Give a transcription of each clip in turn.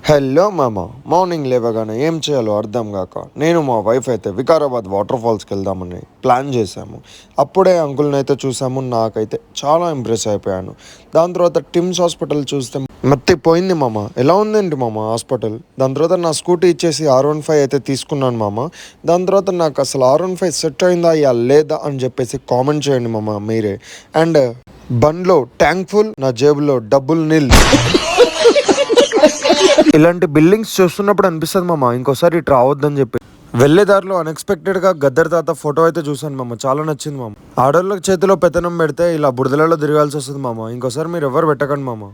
Hello మామ. Morning లేవగానే ఏం చేయాలో అర్థం కాక నేను మా వైఫ్ అయితే వికారాబాద్ వాటర్ ఫాల్స్కి వెళ్దామని ప్లాన్ చేశాము. అప్పుడే అంకుల్ని అయితే చూసాము. నాకైతే చాలా ఇంప్రెస్ అయిపోయాను. దాని తర్వాత టిమ్స్ హాస్పిటల్ చూస్తే మత్తిపోయింది మామ. ఎలా ఉందేంటి మామ హాస్పిటల్. దాని తర్వాత నా స్కూటీ ఇచ్చేసి R15 అయితే తీసుకున్నాను మామ. దాని తర్వాత నాకు అసలు R15 సెట్ అయిందా లేదా అని చెప్పేసి కామెంట్ చేయండి మామ మీరే. అండ్ బండ్లో ట్యాంక్ ఫుల్, నా జేబులో డబ్బులు నిల్. ఇలాంటి బిల్డింగ్స్ చూస్తున్నప్పుడు అనిపిస్తుంది మామ ఇంకోసారి ఇటు రావద్దని చెప్పి. వెళ్ళే దారిలో అన్ఎక్స్పెక్టెడ్గా గద్దర్ తాత ఫోటో అయితే చూసాను మామ. చాలా నచ్చింది మామ. ఆడోళ్ళ చేతిలో పెత్తనం పెడితే ఇలా బురదలలో తిరగాల్సి వస్తుంది మామ. ఇంకోసారి మీరు ఎవరు పెట్టకండి మామ.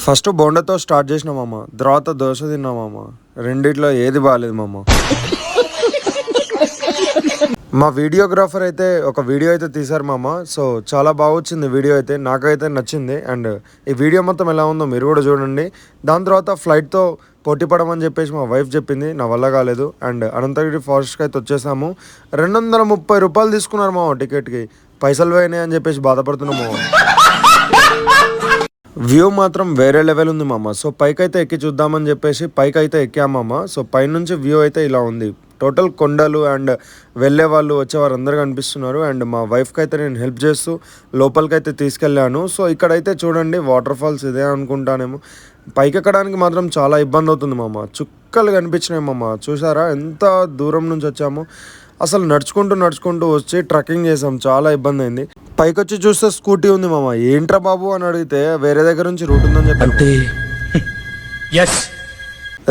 ఫస్ట్ బోండాతో స్టార్ట్ చేసిన మామ. తర్వాత దోశ తిన్నా మామ. రెండిట్లో ఏది బాగాలేదు మామ. మా వీడియోగ్రాఫర్ అయితే ఒక వీడియో అయితే తీశారు మామ. సో చాలా బాగా వచ్చింది వీడియో అయితే, నాకైతే నచ్చింది. అండ్ ఈ వీడియో మొత్తం ఎలా ఉందో మీరు కూడా చూడండి. దాని తర్వాత ఫ్లైట్తో పోటీ పడమని చెప్పేసి మా వైఫ్ చెప్పింది, నా వల్ల కాలేదు. అండ్ అనంతగిరి ఫారెస్ట్కి అయితే వచ్చేసాము. 230 రూపాయలు తీసుకున్నారు మామ టికెట్కి. పైసలు పోయినాయి అని చెప్పేసి బాధపడుతున్నాము. వ్యూ మాత్రం వేరే లెవెల్ ఉంది మామ. సో పైకి అయితే ఎక్కి చూద్దామని చెప్పేసి పైకి అయితే ఎక్కాము మామ. సో పైనుంచి వ్యూ అయితే ఇలా ఉంది. టోటల్ కొండలు అండ్ వెళ్ళే వాళ్ళు వచ్చేవారు అందరూ కనిపిస్తున్నారు. అండ్ మా వైఫ్కి అయితే నేను హెల్ప్ చేస్తూ లోపలికి అయితే తీసుకెళ్ళాను. సో ఇక్కడైతే చూడండి వాటర్ ఫాల్స్ ఇదే అనుకుంటానేమో. పైకి ఎక్కడానికి మాత్రం చాలా ఇబ్బంది అవుతుంది మామ. చుక్కలు కనిపించినాయి మామ. చూసారా ఎంత దూరం నుంచి వచ్చాము. అసలు నడుచుకుంటూ వచ్చి ట్రెక్కింగ్ చేసాం. చాలా ఇబ్బంది అయింది. పైకి వచ్చి చూస్తే స్కూటీ ఉంది మామ. ఏంట్రా బాబు అని అడిగితే వేరే దగ్గర నుంచి రూట్ ఉందని చెప్పి.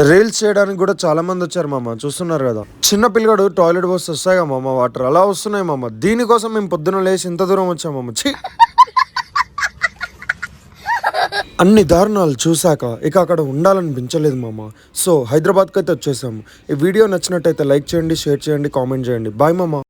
రీల్స్ చేయడానికి కూడా చాలా మంది వచ్చారు మామ. చూస్తున్నారు కదా, చిన్న పిల్లగాడు టాయిలెట్ పోస్తే వస్తాయిగా మామ వాటర్, అలా వస్తున్నాయి మామ. దీనికోసం మేము పొద్దున లేచి ఇంత దూరం వచ్చాం మామ. అన్ని దారుణాలు చూశాక ఇక అక్కడ ఉండాలనిపించలేదు మామ. సో హైదరాబాద్కి అయితే వచ్చేసాము. ఈ వీడియో నచ్చినట్టయితే లైక్ చేయండి, షేర్ చేయండి, కామెంట్ చేయండి. బాయ్ మామ.